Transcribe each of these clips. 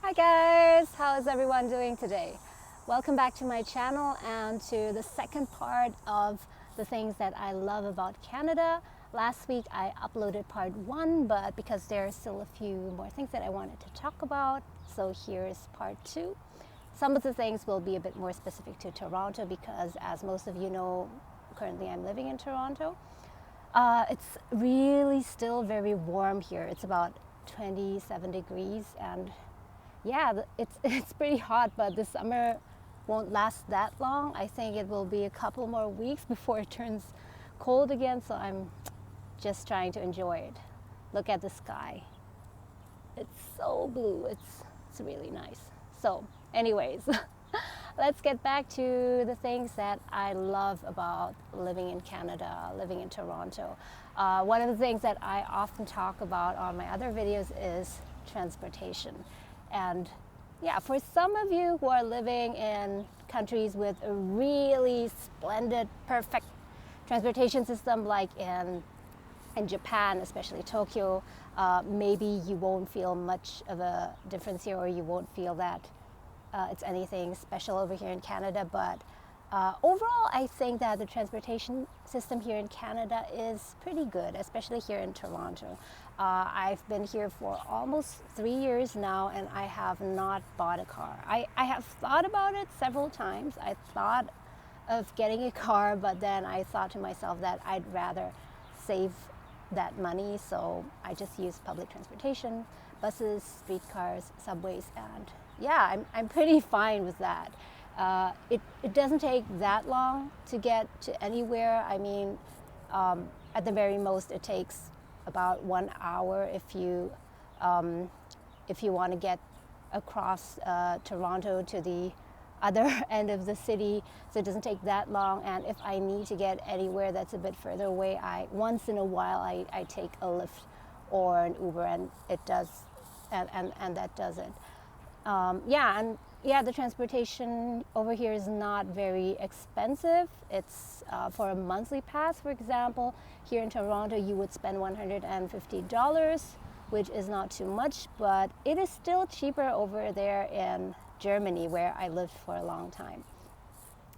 Hi guys, how is everyone doing today? Welcome back to my channel and to the second part of the things that I love about Canada. Last week I uploaded part 1, but because there are still a few more things that I wanted to talk about, so here's part 2. Some of the things will be a bit more specific to Toronto because, as most of you know, currently I'm living in Toronto. It's really still very warm here. It's about 27 degrees and yeah, it's pretty hot, but the summer won't last that long. I think it will be a couple more weeks before it turns cold again, so I'm just trying to enjoy it. Look at the sky. It's so blue. It's really nice. So anyways, let's get back to the things that I love about living in Canada, living in Toronto. One of the things that I often talk about on my other videos is transportation. And yeah, for some of you who are living in countries with a really splendid, perfect transportation system like in Japan, especially Tokyo, maybe you won't feel much of a difference here, or you won't feel that it's anything special over here in Canada. But overall, I think that the transportation system here in Canada is pretty good, especially here in Toronto. I've been here for almost 3 years now, and I have not bought a car. I have thought about it several times. I thought of getting a car, but then I thought to myself that I'd rather save that money, so I just use public transportation, buses, streetcars, subways, and yeah, I'm pretty fine with that. It doesn't take that long to get to anywhere. I mean, at the very most, it takes about 1 hour if you want to get across Toronto to the other end of the city, so it doesn't take that long. And if I need to get anywhere that's a bit further away, once in a while I take a Lyft or an Uber, and it does, and that does it. The transportation over here is not very expensive. It's for a monthly pass, for example, here in Toronto you would spend $150, which is not too much, but it is still cheaper over there in Germany, where I lived for a long time.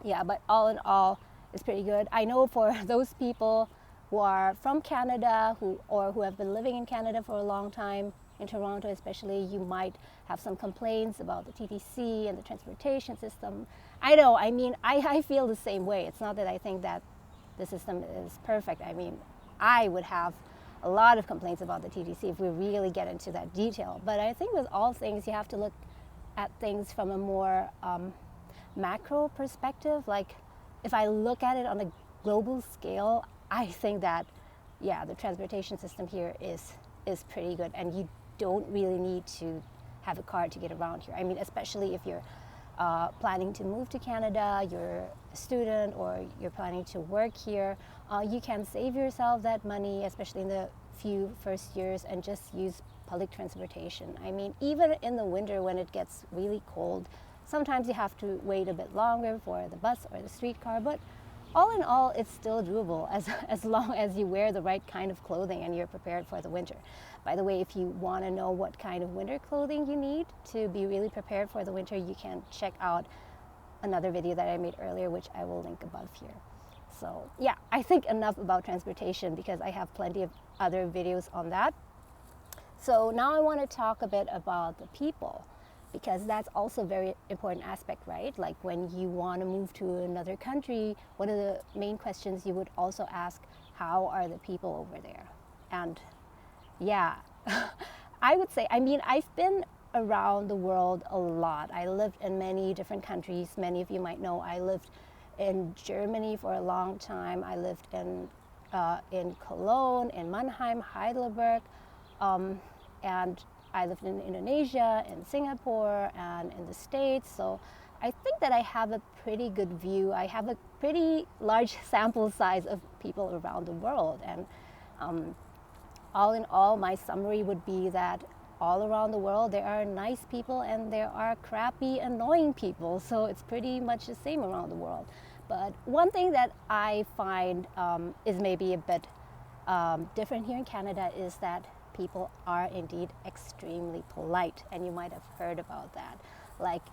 Yeah, but all in all, it's pretty good. I know for those people who are from Canada who have been living in Canada for a long time, in Toronto especially, you might have some complaints about the TTC and the transportation system. I know, I mean, I feel the same way. It's not that I think that the system is perfect. I mean, I would have a lot of complaints about the TTC if we really get into that detail. But I think with all things, you have to look at things from a more macro perspective. Like, if I look at it on a global scale, I think that, yeah, the transportation system here is pretty good, and you don't really need to have a car to get around here. I mean, especially if you're planning to move to Canada, you're a student, or you're planning to work here, you can save yourself that money, especially in the few first years, and just use public transportation. I mean, even in the winter when it gets really cold, sometimes you have to wait a bit longer for the bus or the streetcar, but all in all, it's still doable as long as you wear the right kind of clothing and you're prepared for the winter. By the way, if you want to know what kind of winter clothing you need to be really prepared for the winter, you can check out another video that I made earlier, which I will link above here. So yeah, I think enough about transportation because I have plenty of other videos on that. So now I want to talk a bit about the people, because that's also a very important aspect, right? Like, when you want to move to another country, one of the main questions you would also ask, how are the people over there? And yeah, I would say, I mean, I've been around the world a lot. I lived in many different countries. Many of you might know I lived in Germany for a long time. I lived in Cologne, in Mannheim, Heidelberg, and I lived in Indonesia, in Singapore, and in the States. So I think that I have a pretty good view. I have a pretty large sample size of people around the world. And all in all, my summary would be that all around the world there are nice people and there are crappy, annoying people. So it's pretty much the same around the world. But one thing that I find is maybe a bit different here in Canada is that people are indeed extremely polite, and you might have heard about that. Like,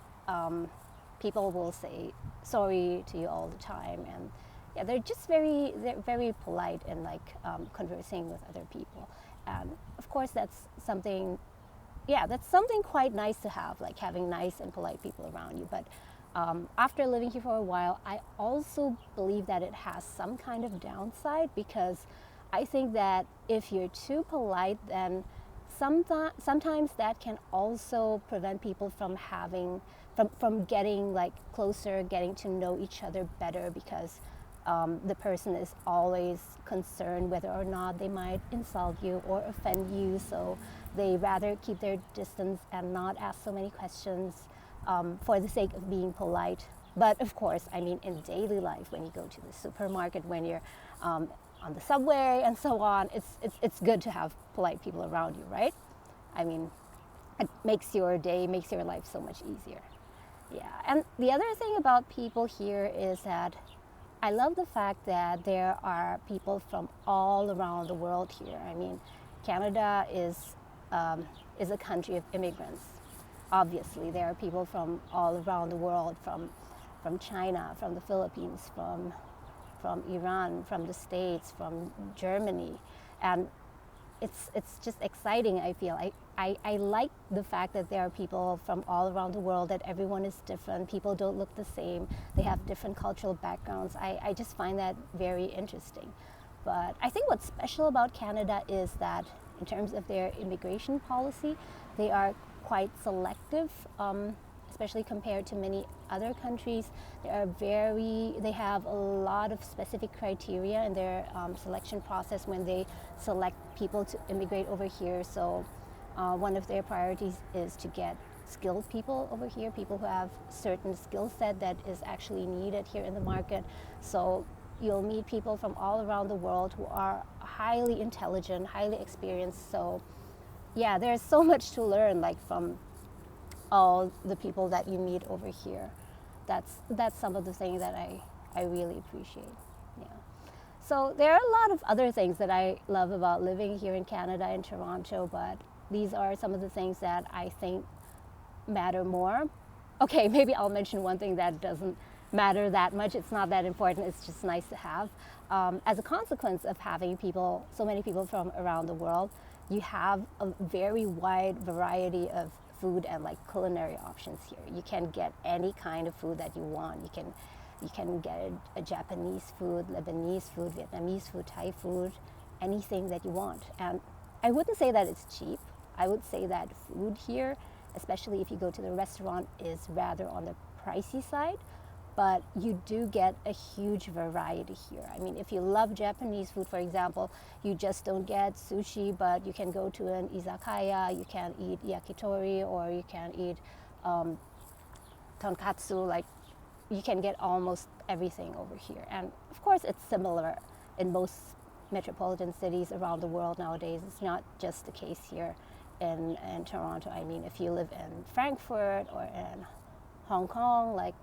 people will say sorry to you all the time, and yeah, they're very polite in like conversing with other people. And of course, that's something quite nice to have, like having nice and polite people around you. But after living here for a while, I also believe that it has some kind of downside, because I think that if you're too polite, then sometimes that can also prevent people from getting like closer, getting to know each other better, because the person is always concerned whether or not they might insult you or offend you. So they rather keep their distance and not ask so many questions for the sake of being polite. But of course, I mean, in daily life, when you go to the supermarket, when you're on the subway and so on, it's good to have polite people around you, right? I mean, it makes your day, makes your life so much easier. Yeah, and the other thing about people here is that I love the fact that there are people from all around the world here. I mean, Canada is a country of immigrants. Obviously, there are people from all around the world, from China, from the Philippines, from Iran, from the States, from Germany, and it's just exciting. I feel I like the fact that there are people from all around the world, that everyone is different. People don't look the same. They have different cultural backgrounds. I just find that very interesting. But I think what's special about Canada is that in terms of their immigration policy, they are quite selective, especially compared to many other countries. They have a lot of specific criteria in their selection process when they select people to immigrate over here. So one of their priorities is to get skilled people over here, people who have certain skill set that is actually needed here in the market. So you'll meet people from all around the world who are highly intelligent, highly experienced. So yeah, there's so much to learn, like from all the people that you meet over here. That's some of the things that I really appreciate. Yeah. So there are a lot of other things that I love about living here in Canada, in Toronto, but these are some of the things that I think matter more. Okay, maybe I'll mention one thing that doesn't matter that much. It's not that important. It's just nice to have. As a consequence of having so many people from around the world, you have a very wide variety of food and like culinary options here. You can get any kind of food that you want. You can get a Japanese food, Lebanese food, Vietnamese food, Thai food, anything that you want. And I wouldn't say that it's cheap. I would say that food here, especially if you go to the restaurant, is rather on the pricey side, but you do get a huge variety here. I mean, if you love Japanese food, for example, you just don't get sushi, but you can go to an izakaya, you can eat yakitori, or you can eat tonkatsu. Like, you can get almost everything over here. And of course, it's similar in most metropolitan cities around the world nowadays. It's not just the case here in Toronto. I mean, if you live in Frankfurt or in Hong Kong, like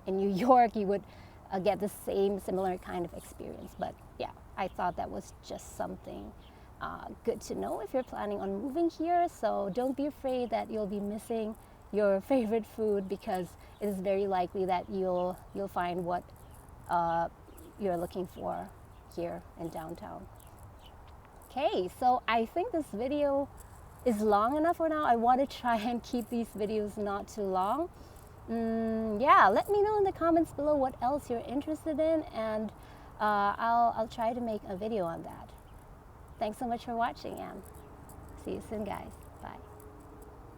in New York, you would get the similar kind of experience. But yeah, I thought that was just something good to know if you're planning on moving here. So don't be afraid that you'll be missing your favorite food, because it is very likely that you'll find what you're looking for here in downtown. Okay, so I think this video is long enough for now. I want to try and keep these videos not too long. Yeah, let me know in the comments below what else you're interested in, and I'll try to make a video on that. Thanks so much for watching, and see you soon, guys. Bye.